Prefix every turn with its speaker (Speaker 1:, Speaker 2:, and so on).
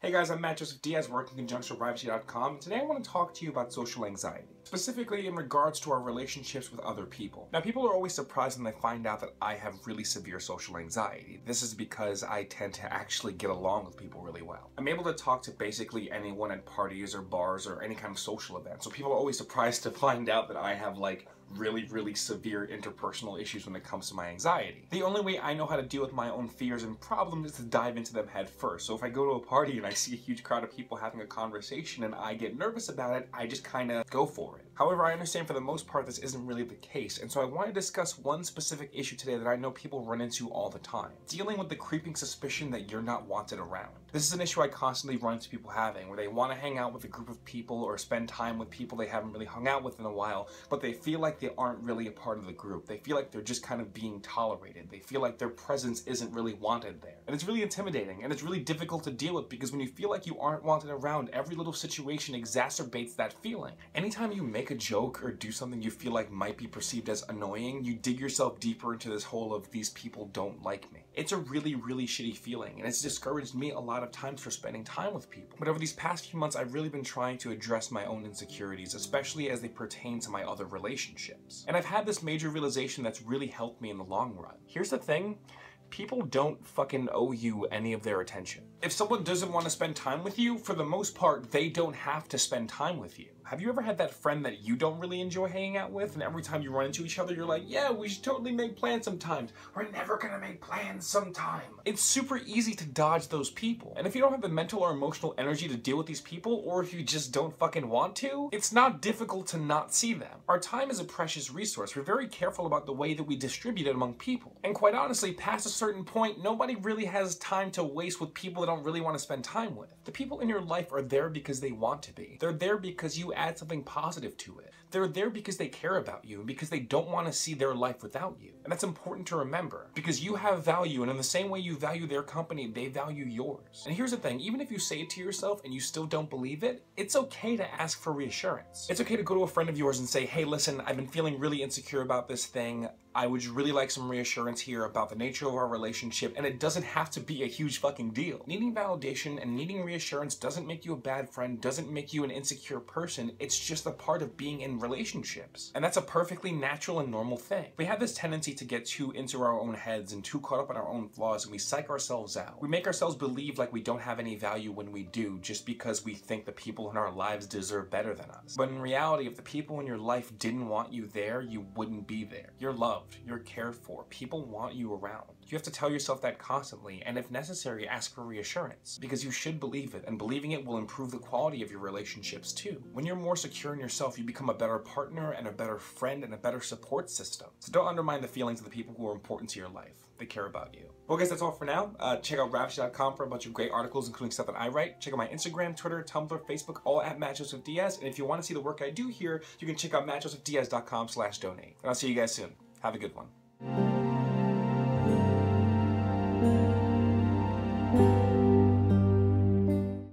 Speaker 1: Hey guys, I'm Matt Joseph Diaz, working in conjunction with Ravishly.com, and today I want to talk to you about social anxiety, specifically in regards to our relationships with other people. Now, people are always surprised when they find out that I have really severe social anxiety. This is because I tend to actually get along with people really well. I'm able to talk to basically anyone at parties or bars or any kind of social event, so people are always surprised to find out that I have really severe interpersonal issues when it comes to my anxiety. The only way I know how to deal with my own fears and problems is to dive into them head first. So if I go to a party and I see a huge crowd of people having a conversation and I get nervous about it, I just kind of go for it. However, I understand for the most part this isn't really the case, and so I want to discuss one specific issue today that I know people run into all the time. Dealing with the creeping suspicion that you're not wanted around. This is an issue I constantly run into people having, where they want to hang out with a group of people or spend time with people they haven't really hung out with in a while, but they feel like they aren't really a part of the group. They feel like they're just kind of being tolerated. They feel like their presence isn't really wanted there. And it's really intimidating, and it's really difficult to deal with because when you feel like you aren't wanted around, every little situation exacerbates that feeling. Anytime you make a joke or do something you feel like might be perceived as annoying, you dig yourself deeper into this hole of these people don't like me. It's a really shitty feeling, and it's discouraged me a lot of times for spending time with people. But over these past few months, I've really been trying to address my own insecurities, especially as they pertain to my other relationships. And I've had this major realization that's really helped me in the long run. Here's the thing. People don't fucking owe you any of their attention. If someone doesn't want to spend time with you, for the most part, they don't have to spend time with you. Have you ever had that friend that you don't really enjoy hanging out with, and every time you run into each other, you're like, yeah, we should totally make plans sometimes. We're never gonna make plans sometime. It's super easy to dodge those people. And if you don't have the mental or emotional energy to deal with these people, or if you just don't fucking want to, it's not difficult to not see them. Our time is a precious resource. We're very careful about the way that we distribute it among people. And quite honestly, past a certain point, nobody really has time to waste with people that don't really want to spend time with. The people in your life are there because they want to be. They're there because you add something positive to it. They're there because they care about you and because they don't want to see their life without you. And that's important to remember because you have value, and in the same way you value their company, they value yours. And here's the thing, even if you say it to yourself and you still don't believe it, it's okay to ask for reassurance. It's okay to go to a friend of yours and say, hey, listen, I've been feeling really insecure about this thing. I would really like some reassurance here about the nature of our relationship, and it doesn't have to be a huge fucking deal. Needing validation and needing reassurance doesn't make you a bad friend, doesn't make you an insecure person. It's just a part of being in relationships. And that's a perfectly natural and normal thing. We have this tendency to get too into our own heads and too caught up in our own flaws, and we psych ourselves out. We make ourselves believe like we don't have any value when we do, just because we think the people in our lives deserve better than us. But in reality, if the people in your life didn't want you there, you wouldn't be there. You're loved. You're cared for. People want you around. You have to tell yourself that constantly, and if necessary, ask for reassurance, because you should believe it, and believing it will improve the quality of your relationships too. When you're more secure in yourself, you become a better partner and a better friend and a better support system. So don't undermine the feelings of the people who are important to your life. They care about you. Well guys, that's all for now. Check out Ravishly.com for a bunch of great articles, including stuff that I write. Check out my Instagram, Twitter, Tumblr, Facebook, all at Matt Joseph Diaz. And if you want to see the work I do here, you can check out mattjosephdiaz.com/donate. And I'll see you guys soon. Have a good one.